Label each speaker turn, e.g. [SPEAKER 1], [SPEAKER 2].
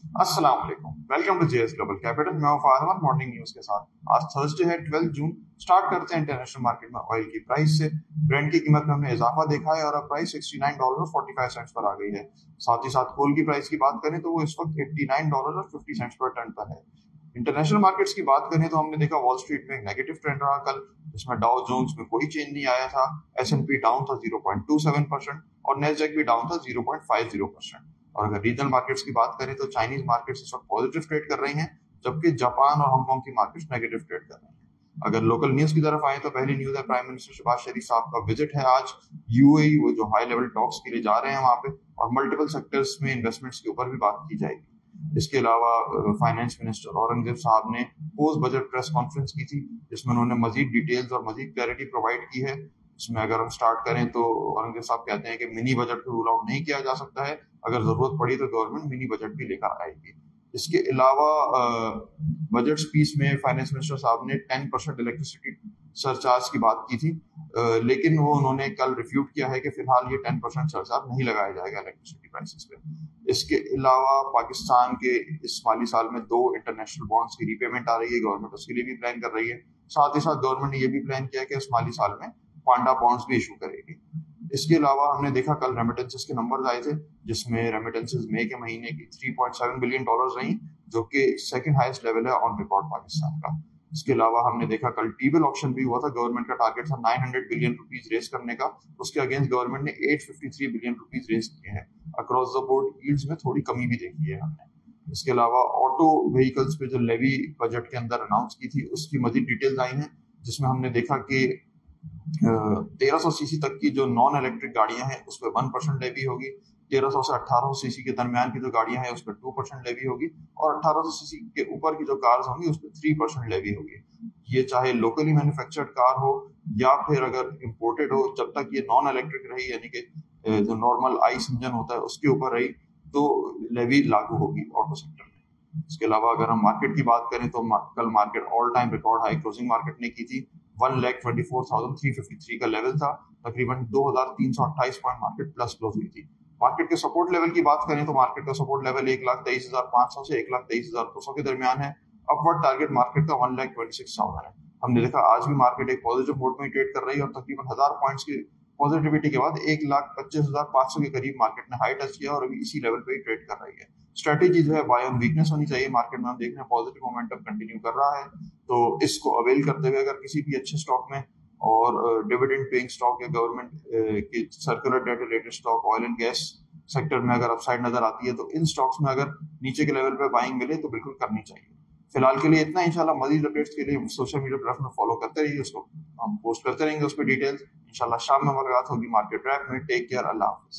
[SPEAKER 1] अस्सलाम वालेकुम, welcome to JS global capital. मैं हूं फाहद मॉर्निंग न्यूज के साथ। आज थर्सडे है 12 जून। स्टार्ट करते हैं इंटरनेशनल मार्केट में ऑयल की प्राइस से। ब्रेंट की कीमत में हमने इजाफा देखा है और अब प्राइस $69.45 पर आ गई है। साथ ही साथ कोल की प्राइस की बात करें तो वो इस वक्त $89.50 पर टन पर है। इंटरनेशनल मार्केट्स की बात करें तो हमने देखा वॉल स्ट्रीट में एक नेगेटिव ट्रेंड रहा कल, जिसमें डाउ जोन्स में कोई चेंज नहीं आया था। S&P डाउन था 0.27% और नेस्डैक भी डाउन था 0.50%। और अगर रीजनल मार्केट्स की बात करें तो चाइनीज मार्केट्स इस वक्त पॉजिटिव ट्रेड कर रही हैं, जबकि जापान और हांगकांग की मार्केट्स नेगेटिव ट्रेड कर रही हैं। अगर लोकल न्यूज की तरफ आए तो पहली न्यूज है प्राइम मिनिस्टर शहबाज शरीफ साहब का विजिट है आज यूएई। वो जो हाई लेवल टॉक्स के लिए जा रहे हैं वहां पे, और मल्टीपल सेक्टर्स में इन्वेस्टमेंट्स के ऊपर भी बात की जाएगी। इसके अलावा फाइनेंस मिनिस्टर औरंगजेब साहब ने पोस्ट बजट प्रेस कॉन्फ्रेंस की थी, जिसमें उन्होंने मजीद डिटेल्स और मजीद क्लैरिटी प्रोवाइड की है। इसमें अगर हम स्टार्ट करें तो औरंगजेब साहब कहते हैं कि मिनी बजट को रूल आउट नहीं किया जा सकता है, अगर जरूरत पड़ी तो गवर्नमेंट मिनी बजट भी लेकर आएगी। इसके अलावा बजट स्पीच में फाइनेंस मिनिस्टर साहब ने 10% इलेक्ट्रिसिटी सरचार्ज की बात की थी, लेकिन वो उन्होंने कल रिफ्यूट किया है कि फिलहाल ये 10% सरचार्ज नहीं लगाया जाएगा इलेक्ट्रिसिटी प्राइसेस पे। इसके अलावा पाकिस्तान के इस माली साल में 2 इंटरनेशनल बॉन्ड्स की रीपेमेंट आ रही है, गवर्नमेंट उसके लिए भी प्लान कर रही है। साथ ही साथ गवर्नमेंट ने ये भी प्लान किया कि इस माली साल में पांडा बॉन्ड्स भी इशू करेगी। इसके अलावा हमने देखा कल रेमिटेंसेस के नंबर्स आए थे, जिसमें रेमिटेंसेस मई के महीने की $3.7 बिलियन रही, जो कि सेकंड हाईएस्ट लेवल है ऑन रिकॉर्ड पाकिस्तान का। इसके अलावा हमने देखा कल टीबिल ऑक्शन भी हुआ था। गवर्नमेंट का टारगेट था 900 बिलियन रुपीज रेस करने का, उसके अगेंस्ट गवर्नमेंट ने 853 बिलियन रुपीज रेस किए हैं। अक्रॉस द बोर्ड यील्ड्स में थोड़ी कमी भी देखी है हमने। इसके अलावा ऑटो व्हीकल्स पे जो लेवी बजट के अंदर अनाउंस की थी, उसकी मजीद डिटेल्स आई हैं, जिसमें हमने देखा कि 1300 सीसी तक की जो नॉन इलेक्ट्रिक गाड़ियां हैं उस पर 1% लेवी होगी। 1300 से 1800 सीसी के दरमियान की जो गाड़ियां हैं उस पर 2% लेवी होगी, और 1800 सीसी के ऊपर की जो कार्स होंगी उस पर 3% लेवी होगी। ये चाहे लोकली मैन्युफैक्चर्ड कार हो या फिर अगर इम्पोर्टेड हो, जब तक ये नॉन इलेक्ट्रिक रही, यानी कि जो नॉर्मल आइस इंजन होता है उसके ऊपर रही, तो लेवी लागू होगी ऑटो सेक्टर में। इसके अलावा अगर हम मार्केट की बात करें तो कल market all time record high closing market ने की थी। 1,24,353 का लेवल था, तकरीबन 2,328 पॉइंट मार्केट प्लस क्लोज हुई थी। मार्केट के सपोर्ट लेवल की बात करें तो मार्केट का सपोर्ट लेवल 1,23,500 से 1,23,200 के दरमियान है। अपवर्ड टारगेट मार्केट का 1,26,000 है। हमने देखा आज भी मार्केट एक पॉजिटिव मोड में ट्रेड कर रही है, और तकरीबन 1000 पॉइंट्स की पॉजिटिविटी के बाद 1,25,500 के करीब मार्केट ने हाई टच किया और अभी इसी लेवल पे ही ट्रेड कर रही है। स्ट्रेटेजी जो है बाय ऑन वीकनेस होनी चाहिए मार्केट में। हम देख रहे हैं पॉजिटिव मोमेंटम कंटिन्यू कर रहा है, तो इसको अवेल करते हुए अगर किसी भी अच्छे स्टॉक में, और डिविडेंड पेइंग स्टॉक या गवर्नमेंट की circular debt related stock, oil and gas sector में अगर अपसाइड नजर आती है, तो इन स्टॉक्स में अगर नीचे के लेवल पे बाइंग मिले तो बिल्कुल करनी चाहिए। फिलहाल के लिए इतना। इंशाल्लाह मजीद अपडेट्स के लिए सोशल मीडिया प्लेटफॉर्म फॉलो करते रहिए, उसको हम पोस्ट करते रहेंगे उस पर डिटेल्स। इंशाल्लाह शाम में मुलाकात होगी मार्केट रैप में। टेक केयर, अल्लाह हाफिज।